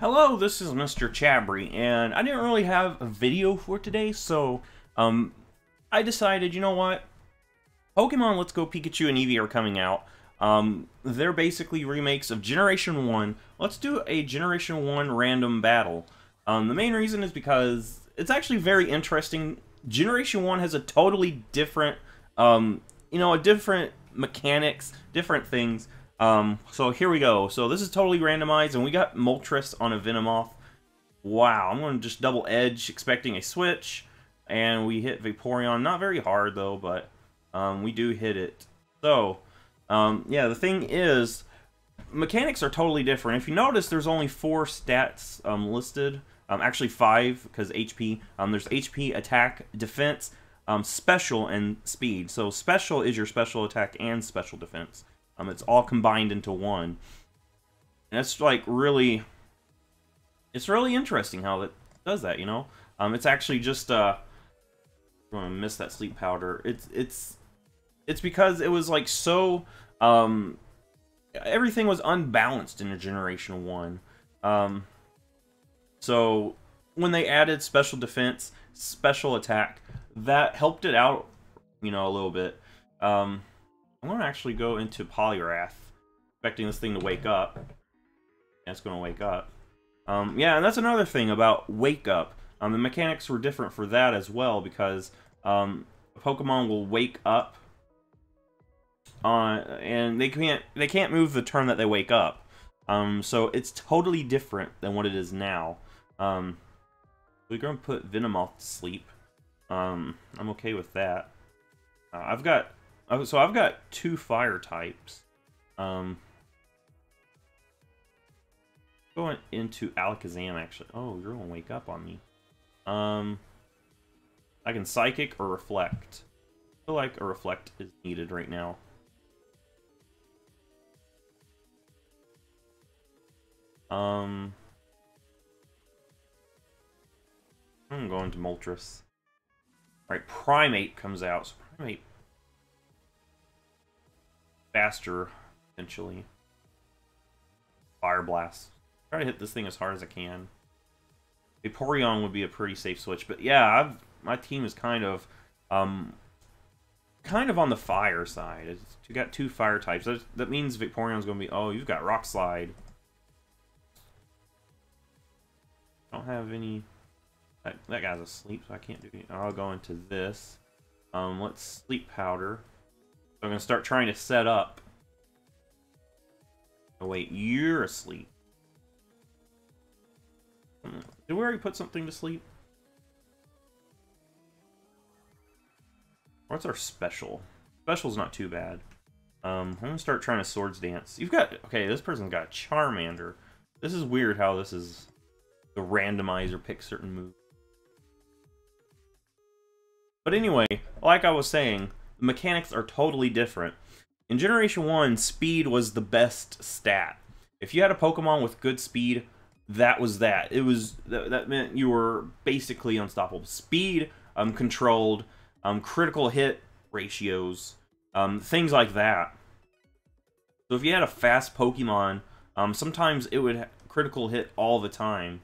Hello, this is Mr. Chabry, and I didn't really have a video for today, so I decided, you know what? Pokemon Let's Go Pikachu and Eevee are coming out. They're basically remakes of Generation 1. Let's do a Generation 1 random battle. The main reason is because it's actually very interesting. Generation 1 has a totally different, a different mechanics, different things. So here we go. So this is totally randomized, and we got Moltres on a Venomoth. Wow, I'm going to just double edge, expecting a switch, and we hit Vaporeon. Not very hard, though, but we do hit it. So, yeah, the thing is, mechanics are totally different. If you notice, there's only 4 stats listed. Actually 5, because HP. There's HP, attack, defense, special, and speed. So special is your special attack and special defense. It's all combined into one. And it's like really... It's really interesting how it does that, you know? It's actually just, I'm gonna miss that sleep powder. It's because it was like so, everything was unbalanced in Generation 1. So when they added special defense, special attack, that helped it out, you know, a little bit. I'm going to actually go into Poliwrath, expecting this thing to wake up. Yeah, it's going to wake up. Yeah, and that's another thing about Wake Up. The mechanics were different for that as well, because Pokemon will wake up, and they can't move the turn that they wake up. So it's totally different than what it is now. We're going to put Venomoth to sleep. I'm okay with that. I've got 2 fire types. Going into Alakazam, actually. Oh, you're gonna wake up on me. I can Psychic or Reflect. I feel like a Reflect is needed right now. I'm going to Moltres. Alright, Primate comes out. So Primate faster, potentially. Fire Blast. Try to hit this thing as hard as I can. Vaporeon would be a pretty safe switch, but yeah, my team is kind of on the fire side. You got 2 fire types. That means Vaporeon's going to be. Oh, you've got Rock Slide. I don't have any. That guy's asleep, so I can't do it. I'll go into this. Let's Sleep Powder. So I'm going to start trying to set up. Oh wait, you're asleep. Did we already put something to sleep? What's our special? Special's not too bad. I'm going to start trying to Swords Dance. Okay, this person's got Charmander. This is weird how this is the randomizer picks certain moves. But anyway, like I was saying, the mechanics are totally different. In Generation 1, speed was the best stat. If you had a Pokemon with good speed, that was that. That meant you were basically unstoppable. Speed controlled critical hit ratios, things like that. So if you had a fast Pokemon, sometimes it would critical hit all the time.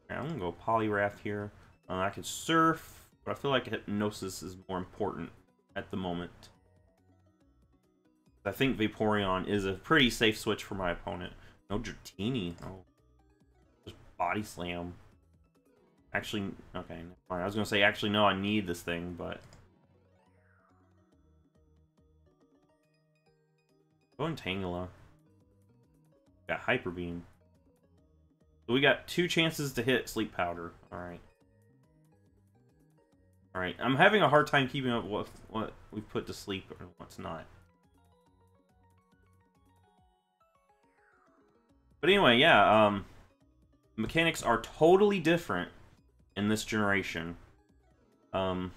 I'm gonna go Poliwrath here. I could Surf, but I feel like Hypnosis is more important at the moment. I think Vaporeon is a pretty safe switch for my opponent. No Dratini. Oh, just Body Slam. Actually, okay, never mind. I was gonna say, actually, no, I need this thing, but go in Tangela. Got Hyper Beam. So we got 2 chances to hit Sleep Powder. Alright. Alright, I'm having a hard time keeping up with what we put to sleep and what's not. But anyway, yeah, mechanics are totally different in this generation. And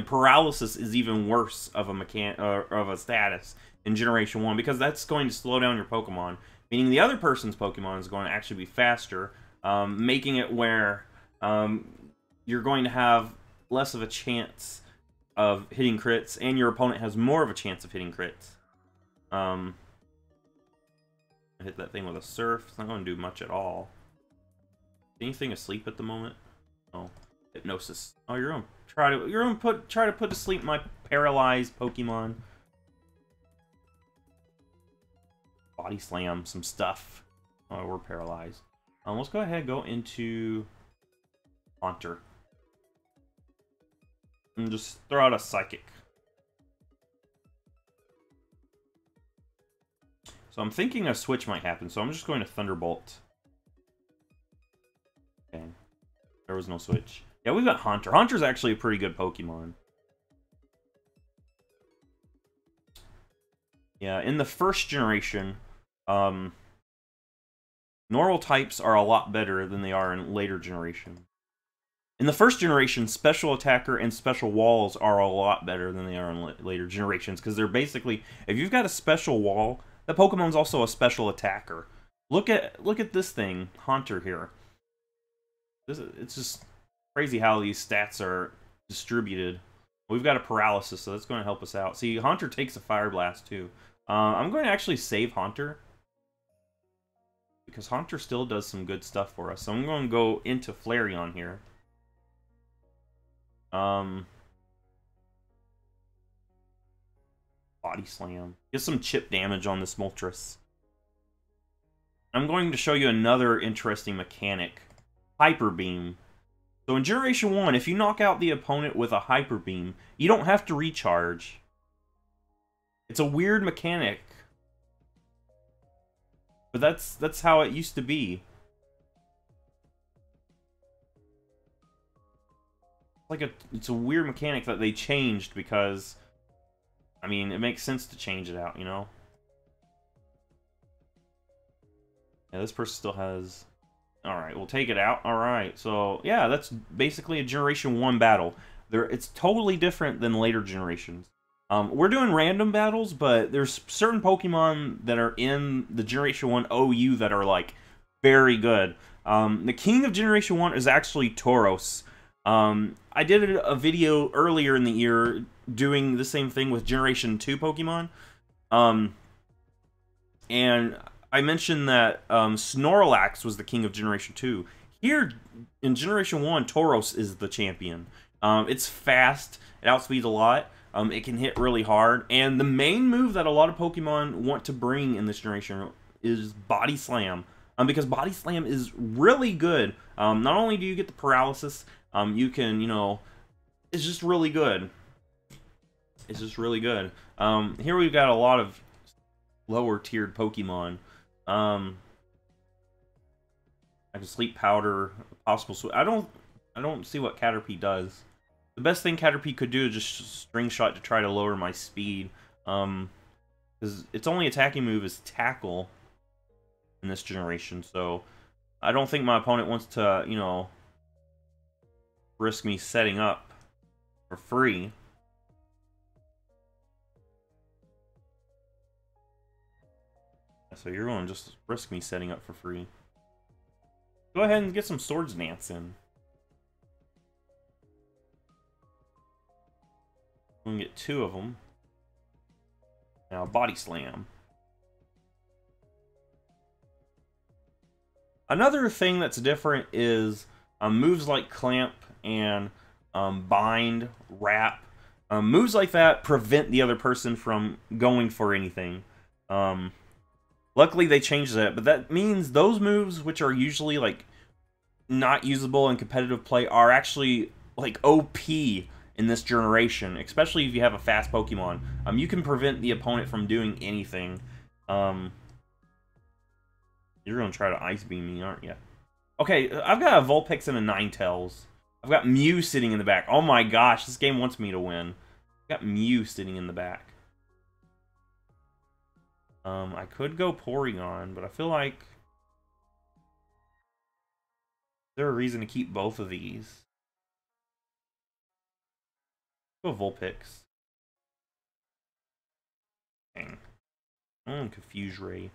Paralysis is even worse of a status in Generation 1, because that's going to slow down your Pokemon. Meaning the other person's Pokemon is going to actually be faster, making it where you're going to have less of a chance of hitting crits, and your opponent has more of a chance of hitting crits. Hit that thing with a surf. It's not going to do much at all. Anything asleep at the moment? Oh, hypnosis. Oh, you're gonna try to put to sleep my paralyzed Pokemon. Body slam some stuff. Oh, we're paralyzed. Let's go ahead and go into Haunter. And just throw out a Psychic. So I'm thinking a switch might happen, so I'm just going to Thunderbolt. Okay. There was no switch. Yeah, we've got Haunter. Haunter's actually a pretty good Pokemon. Yeah, in the first generation, normal types are a lot better than they are in later generations. In the first generation, Special Attacker and Special Walls are a lot better than they are in later generations, because they're basically, if you've got a Special Wall, that Pokemon's also a Special Attacker. Look at this thing, Haunter here. It's just crazy how these stats are distributed. We've got a Paralysis, so that's going to help us out. See, Haunter takes a Fire Blast, too. I'm going to actually save Haunter, because Haunter still does some good stuff for us. So I'm going to go into Flareon here. Body Slam. Get some chip damage on this Moltres. I'm going to show you another interesting mechanic. Hyper Beam. So in Generation 1, if you knock out the opponent with a Hyper Beam, you don't have to recharge. It's a weird mechanic. But that's how it used to be. It's a weird mechanic that they changed because, I mean, it makes sense to change it out, you know? Yeah, this person still has... Alright, we'll take it out. Alright, so, yeah, that's basically a Generation 1 battle. It's totally different than later generations. We're doing random battles, but there's certain Pokemon that are in the Generation 1 OU that are, like, very good. The king of Generation 1 is actually Tauros. I did a video earlier in the year doing the same thing with Generation 2 Pokemon. And I mentioned that Snorlax was the king of Generation 2. Here, in Generation 1, Tauros is the champion. It's fast, it outspeeds a lot, it can hit really hard, and the main move that a lot of Pokemon want to bring in this generation is Body Slam. Because Body Slam is really good. Not only do you get the paralysis, you can, you know, it's just really good. It's just really good. Here we've got a lot of lower tiered Pokemon. I can Sleep Powder, possible switch. I don't see what Caterpie does. The best thing Caterpie could do is just String Shot to try to lower my speed. Because its only attacking move is Tackle in this generation, so I don't think my opponent wants to, you know, risk me setting up for free. So you're going to just risk me setting up for free. Go ahead and get some Swords Dance in. We can get 2 of them. Now, Body Slam. Another thing that's different is moves like Clamp and Bind, Wrap. Moves like that prevent the other person from going for anything. Luckily, they changed that, but that means those moves, which are usually like not usable in competitive play, are actually like OP in this generation, especially if you have a fast Pokemon. You can prevent the opponent from doing anything. You're going to try to Ice Beam me, aren't you? Okay, I've got a Vulpix and a Ninetales. I've got Mew sitting in the back. Oh my gosh, this game wants me to win. I've got Mew sitting in the back. I could go Porygon, but I feel like... Is there a reason to keep both of these? Go Vulpix. Dang. Confuse Ray.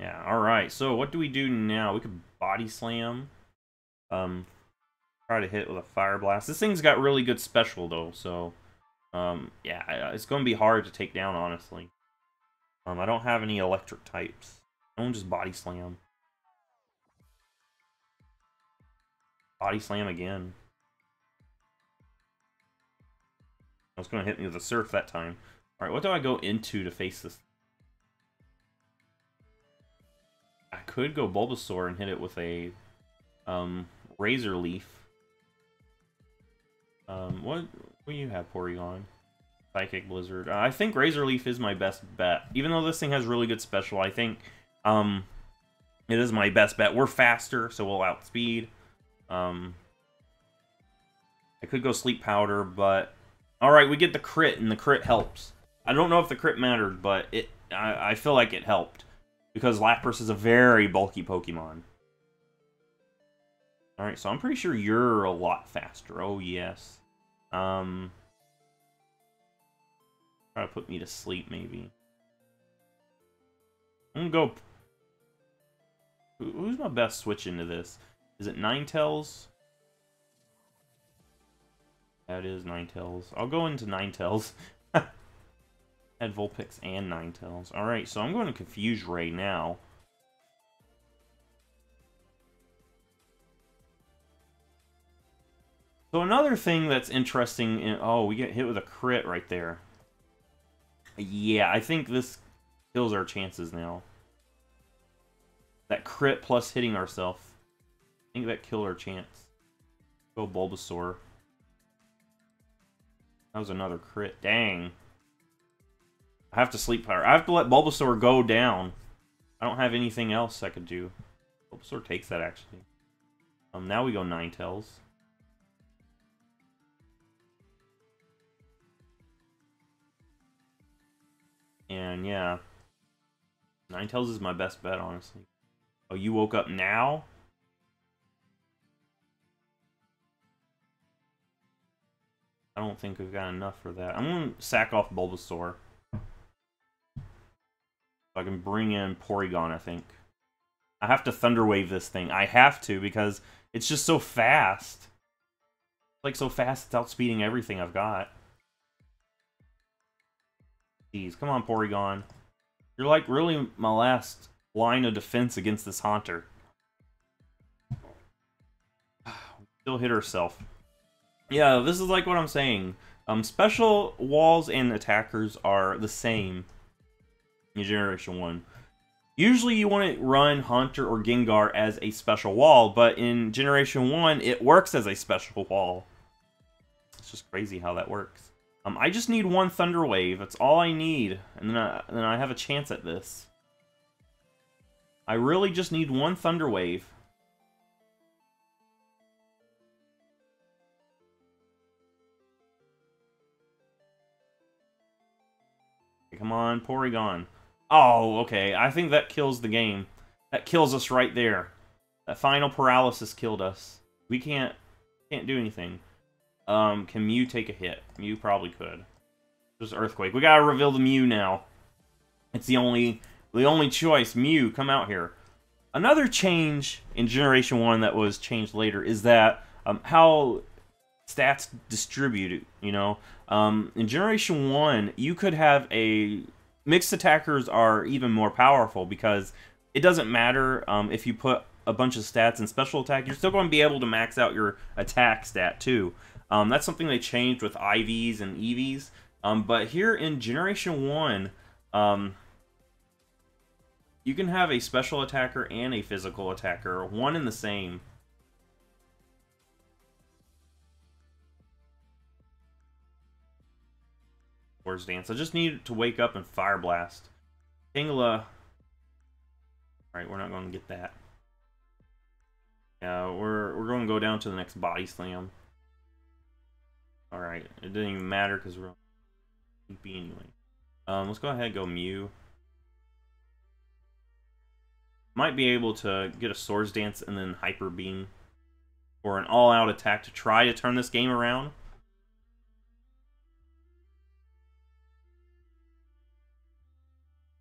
Yeah, alright, so what do we do now? We could Body Slam. Try to hit with a Fire Blast. This thing's got really good special, though, so... Yeah, it's going to be hard to take down, honestly. I don't have any electric types. I don't just body slam. Body slam again. I was going to hit me with a surf that time. Alright, what do I go into to face this? I could go Bulbasaur and hit it with a Razor Leaf. What do you have, Porygon? Psychic Blizzard. I think Razor Leaf is my best bet. Even though this thing has really good special, I think it is my best bet. We're faster, so we'll outspeed. I could go Sleep Powder, but... Alright, we get the crit, and the crit helps. I don't know if the crit mattered, but I feel like it helped. Because Lapras is a very bulky Pokemon. Alright, so I'm pretty sure you're a lot faster. Oh, yes. Try to put me to sleep, maybe. I'm gonna go... Who's my best switch into this? Is it Ninetales? That is Ninetales. I'll go into Ninetales. Had Vulpix and Ninetales. Alright, so I'm going to Confuse Ray now. So another thing that's interesting... Oh, we get hit with a crit right there. Yeah, I think this kills our chances now. That crit plus hitting ourselves. I think that killed our chance. Go Bulbasaur. That was another crit. Dang. I have to Sleep Powder. I have to let Bulbasaur go down. I don't have anything else I could do. Bulbasaur takes that, actually. Now we go Ninetales. And, yeah. Ninetales is my best bet, honestly. Oh, you woke up now? I don't think we've got enough for that. I'm going to sack off Bulbasaur. So I can bring in Porygon, I think. I have to Thunder Wave this thing. I have to, because it's just so fast. It's like so fast, it's outspeeding everything I've got. Jeez, come on, Porygon. You're like really my last line of defense against this Haunter. Still hit herself. Yeah, this is like what I'm saying. Special walls and attackers are the same in Generation 1. Usually you want to run Haunter or Gengar as a special wall, but in Generation 1, it works as a special wall. It's just crazy how that works. I just need one Thunder Wave. That's all I need. And then I have a chance at this. I really just need one Thunder Wave. Come on, Porygon. Oh, okay. I think that kills the game. That kills us right there. That final paralysis killed us. We can't do anything. Can Mew take a hit? Mew probably could. Just Earthquake. We gotta reveal the Mew now. It's the only choice. Mew, come out here. Another change in Generation 1 that was changed later is that how stats distribute, you know. In Generation 1, you could have a... Mixed attackers are even more powerful because it doesn't matter if you put a bunch of stats in special attack, you're still going to be able to max out your attack stat too. That's something they changed with IVs and EVs. But here in Generation 1, you can have a special attacker and a physical attacker, one and the same. Swords Dance. I just need to wake up and Fire Blast. Kingla. Alright, we're not going to get that. Yeah, we're going to go down to the next Body Slam. Alright, it didn't even matter because we're on TP anyway. Let's go ahead and go Mew. Might be able to get a Swords Dance and then Hyper Beam. Or an all-out attack to try to turn this game around.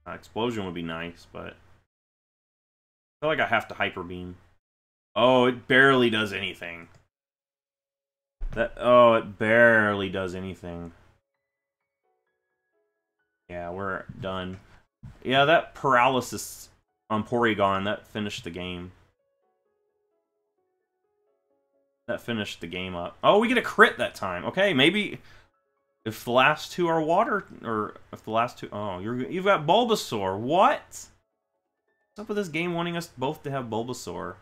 Explosion would be nice, but... I feel like I have to Hyper Beam. Oh, it barely does anything. Oh, it barely does anything. Yeah, we're done. Yeah, that paralysis on Porygon, that finished the game. That finished the game up. Oh, we get a crit that time. Okay, maybe if the last two are water, or if the last two... Oh, you've got Bulbasaur. What? What's up with this game wanting us both to have Bulbasaur?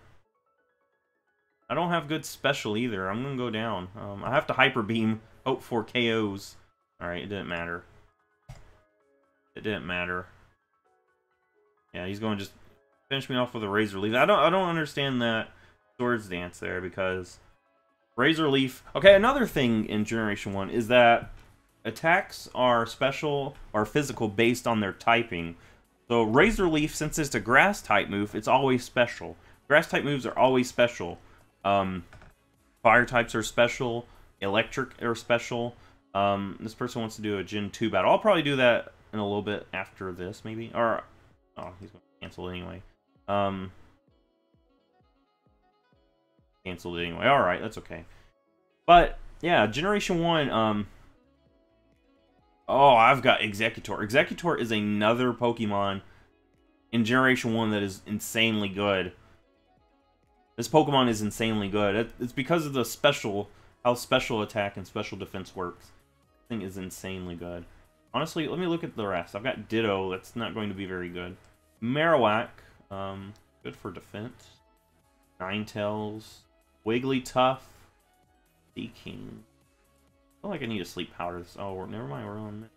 I don't have good special either. I'm gonna go down. I have to Hyper Beam, hope for KOs. Alright, it didn't matter. It didn't matter. Yeah, he's going to just finish me off with a Razor Leaf. I don't understand that Swords Dance there, because Razor Leaf... Okay, another thing in Generation 1 is that attacks are special or physical based on their typing. So Razor Leaf, since it's a grass type move, it's always special. Grass type moves are always special. Fire types are special. Electric are special. This person wants to do a Gen 2 battle. I'll probably do that in a little bit after this, maybe. Or, oh, he's going to cancel it anyway. Canceled it anyway. Alright, that's okay. But, yeah, Generation 1, oh, I've got Executor. Executor is another Pokemon in Generation 1 that is insanely good. This Pokemon is insanely good. It's because of the how special attack and special defense works. This thing is insanely good. Honestly, let me look at the rest. I've got Ditto. That's not going to be very good. Marowak, good for defense. Ninetales, Wigglytuff, Seaking. I feel like I need a sleep powder. Oh, never mind. We're on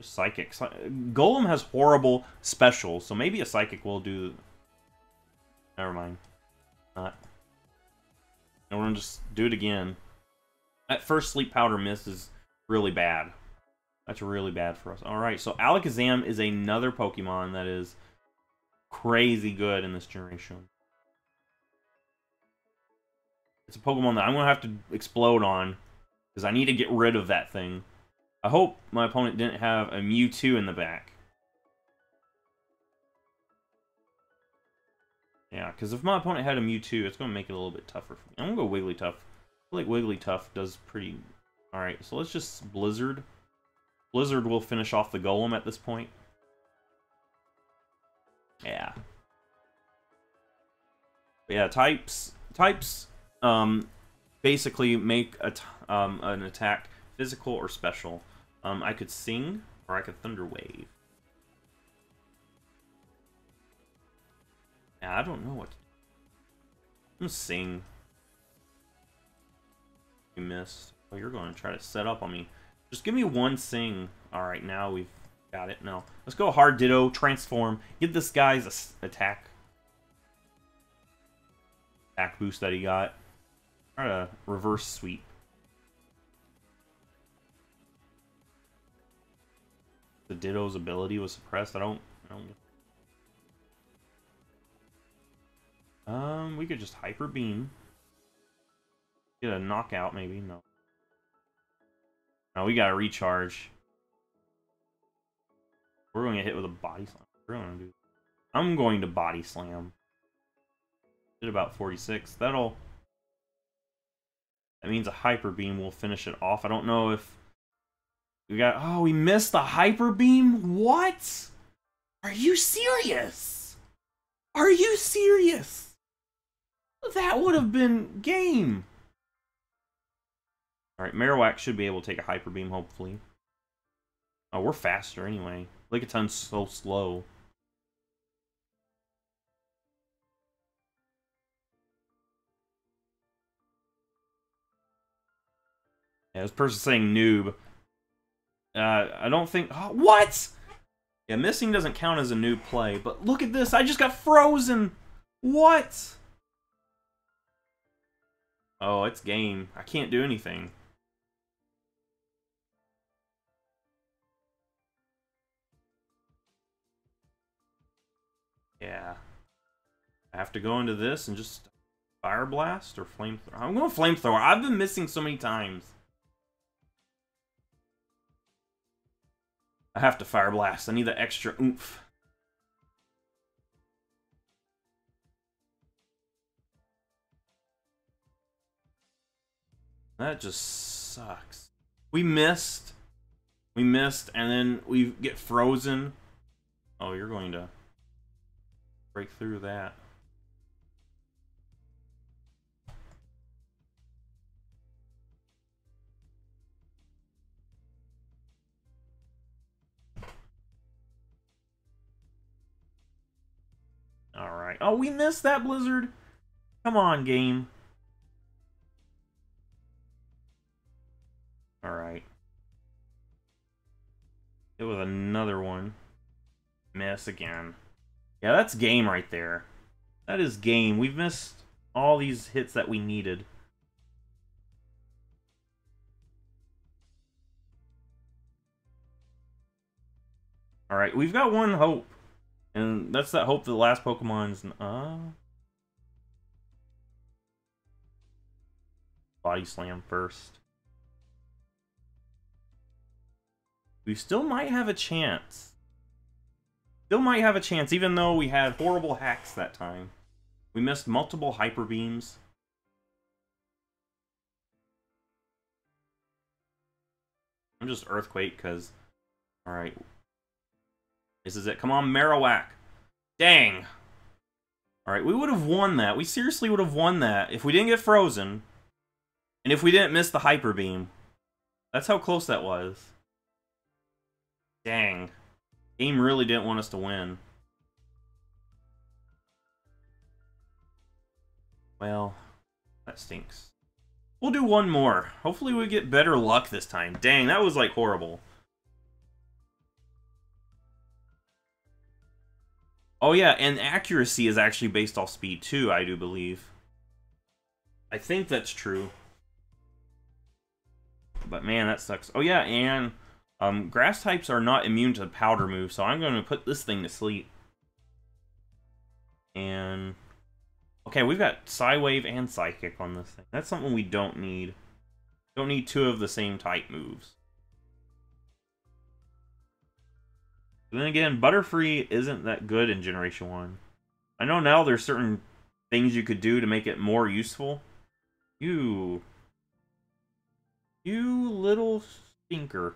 Psychic. Golem has horrible specials, so maybe a Psychic will do. Never mind. Not. And we're gonna just do it again. That first sleep powder miss is really bad. That's really bad for us. Alright, so Alakazam is another Pokemon that is crazy good in this generation. It's a Pokemon that I'm gonna have to explode on, because I need to get rid of that thing. I hope my opponent didn't have a Mewtwo in the back. Yeah, because if my opponent had a Mewtwo, it's going to make it a little bit tougher for me. I'm going to go Wigglytuff. I feel like Wigglytuff does pretty... Alright, so let's just Blizzard. Blizzard will finish off the Golem at this point. Yeah. But yeah, types basically make an attack physical or special. I could Sing, or I could Thunder Wave. Yeah, I don't know what to do. I'm gonna Sing. You missed. Oh, you're going to try to set up on me. Just give me one Sing. Alright, now we've got it. No. Let's go Hard Ditto, Transform. Give this guy's attack boost that he got. Try to reverse sweep. The Ditto's ability was suppressed. I don't we could just Hyper Beam. Get a knockout, maybe. No. No, we gotta recharge. We're going to get hit with a Body Slam. We're going to do. I'm going to Body Slam. Did about 46. That means a Hyper Beam will finish it off. I don't know if we got. Oh, we missed the Hyper Beam. What? Are you serious? Are you serious? That would have been game. Alright, Marowak should be able to take a Hyper Beam, hopefully. Oh, we're faster anyway. Lickitun's so slow. Yeah, this person's saying noob. I don't think... Oh, what?! Yeah, missing doesn't count as a noob play, but look at this! I just got frozen! What?! Oh, it's game. I can't do anything. Yeah. I have to go into this and just Fire Blast or Flamethrower. I'm going Flamethrower. I've been missing so many times. I have to Fire Blast. I need the extra oomph. That just sucks. We missed We missed, and then we get frozen. Oh, you're going to break through that. Alright. Oh, we missed that blizzard. Come on, game. Alright. It was another one. Miss again. Yeah, that's game right there. That is game. We've missed all these hits that we needed. Alright, we've got one hope. And that's that hope that the last Pokemon's... Body Slam first. We still might have a chance. Still might have a chance, even though we had horrible hacks that time. We missed multiple Hyper Beams. I'm just Earthquake, because... Alright. This is it. Come on, Marowak. Dang. Alright, we would have won that. We seriously would have won that if we didn't get frozen. And if we didn't miss the Hyper Beam. That's how close that was. Dang. Game really didn't want us to win. Well, that stinks. We'll do one more. Hopefully we get better luck this time. Dang, that was like horrible. Oh yeah, and accuracy is actually based off speed too, I do believe. I think that's true. But man, that sucks. Oh yeah, and grass types are not immune to the powder move, so I'm going to put this thing to sleep. And... Okay, we've got Psywave and Psychic on this thing. That's something we don't need. Don't need two of the same type moves. But then again, Butterfree isn't that good in Generation 1. I know now there's certain things you could do to make it more useful. You little stinker.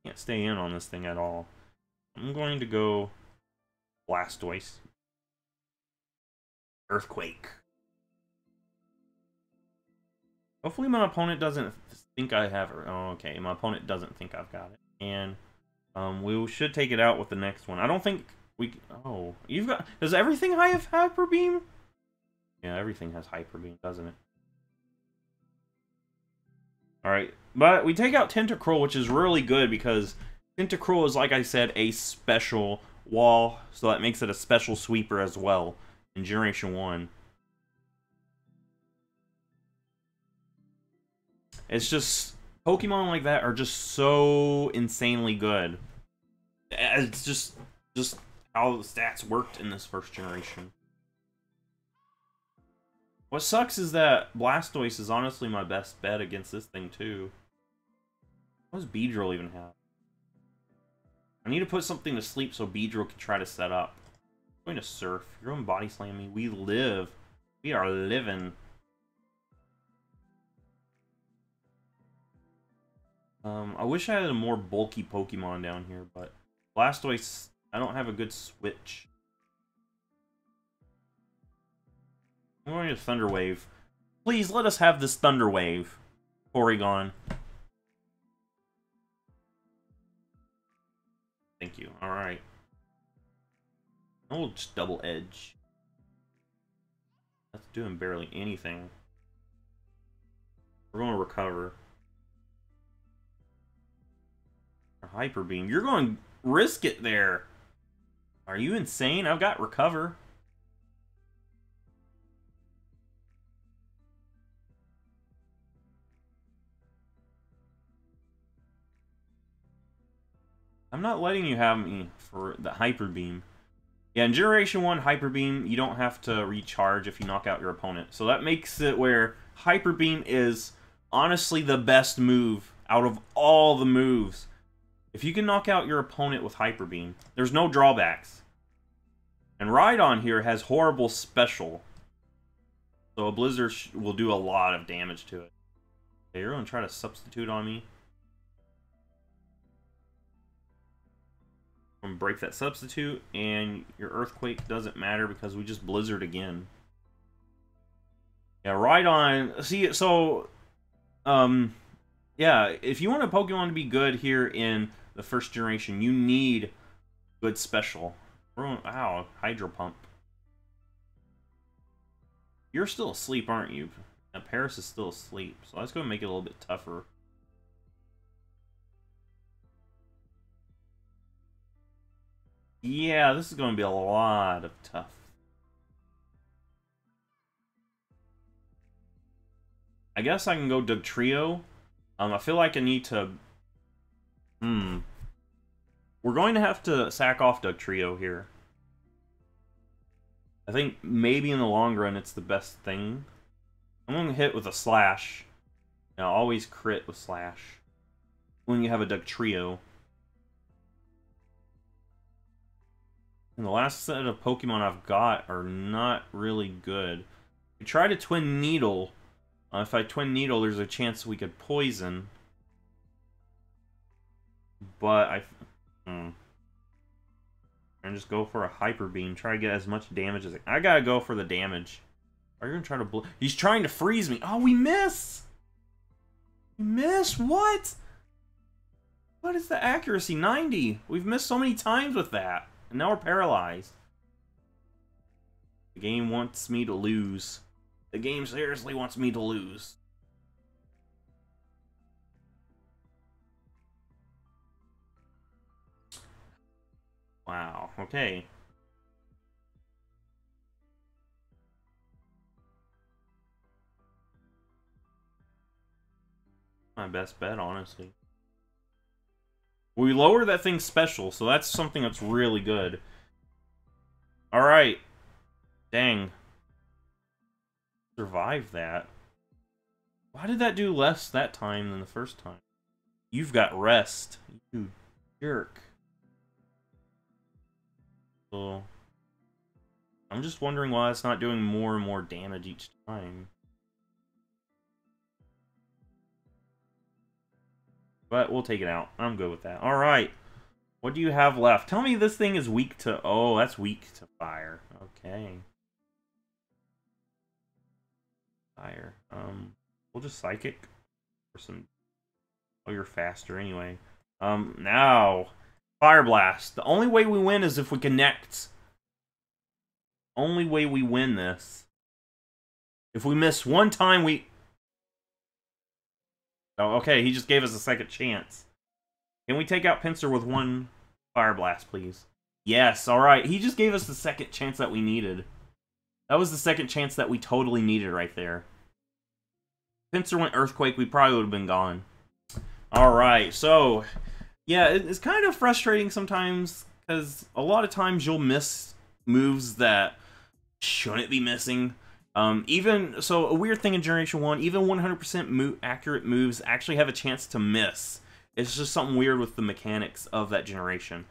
Can't stay in on this thing at all. I'm going to go Blastoise. Earthquake. Hopefully my opponent doesn't think I have it. Oh, okay. My opponent doesn't think I've got it. And we should take it out with the next one. I don't think we... Oh, you've got... Does everything have Hyper Beam? Yeah, everything has Hyper Beam, doesn't it? Alright, but we take out Tentacruel, which is really good because Tentacruel is, like I said, a special wall, so that makes it a special sweeper as well in Generation 1. It's just, Pokemon like that are just so insanely good. It's just how the stats worked in this first generation. What sucks is that Blastoise is honestly my best bet against this thing, too. What does Beedrill even have? I need to put something to sleep so Beedrill can try to set up. I'm going to Surf. You're going to Body Slam me. We live. We are living. I wish I had a more bulky Pokemon down here, but Blastoise, I don't have a good switch. I'm going to Thunder Wave. Please, let us have this Thunder Wave. Porygon. Thank you. Alright. We'll just Double Edge. That's doing barely anything. We're going to Recover. Hyper Beam. You're going to risk it there. Are you insane? I've got Recover. I'm not letting you have me for the Hyper Beam. Yeah, in Generation 1, Hyper Beam, you don't have to recharge if you knock out your opponent. So that makes it where Hyper Beam is honestly the best move out of all the moves. If you can knock out your opponent with Hyper Beam, there's no drawbacks. And Rhydon here has horrible special. So a Blizzard will do a lot of damage to it. Okay, you're going to try to substitute on me. I'm going to break that substitute, and your Earthquake doesn't matter because we just Blizzard again. Yeah, right on. See, so, yeah, if you want a Pokemon to be good here in the first generation, you need good special. Ow, Hydro Pump. You're still asleep, aren't you? Now, Paris is still asleep, so let's go and make it a little bit tougher. Yeah, this is going to be a lot of tough. I guess I can go Dugtrio. I feel like I need to... We're going to have to sack off Dugtrio here. I think maybe in the long run it's the best thing. I'm going to hit with a Slash. Now, always crit with Slash when you have a Dugtrio. And the last set of Pokemon I've got are not really good. We try to Twin Needle. If I Twin Needle, there's a chance we could poison. But and just go for a Hyper Beam. Try to get as much damage as I gotta go for the damage. Are you gonna try to He's trying to freeze me. Oh, we miss! We miss? What? What is the accuracy? 90. We've missed so many times with that. And now we're paralyzed. The game wants me to lose. The game seriously wants me to lose. Wow, okay. My best bet, honestly. We lower that thing's special, so that's something that's really good. Alright. Dang. Survive that. Why did that do less that time than the first time? You've got rest. You jerk. So, I'm just wondering why it's not doing more and more damage each time. But we'll take it out. I'm good with that. Alright. What do you have left? Tell me this thing is weak to... Oh, that's weak to fire. Okay. Fire. We'll just Psychic. For some... Oh, you're faster anyway. Now... Fire Blast. The only way we win is if we connect. Only way we win this. If we miss one time, we... Oh, okay, he just gave us a second chance. Can we take out Pinsir with one Fire Blast, please? Yes, alright. He just gave us the second chance that we needed. That was the second chance that we totally needed right there. Pinsir went Earthquake, we probably would have been gone. Alright, so... Yeah, it's kind of frustrating sometimes, because a lot of times you'll miss moves that shouldn't be missing. So a weird thing in Generation 1, even 100% accurate moves actually have a chance to miss. It's just something weird with the mechanics of that generation.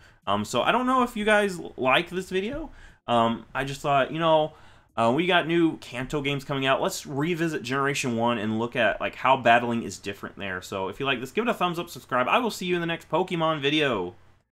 So I don't know if you guys like this video. I just thought, you know, we got new Kanto games coming out. Let's revisit Generation 1 and look at like how battling is different there. So if you like this, give it a thumbs up, subscribe. I will see you in the next Pokemon video.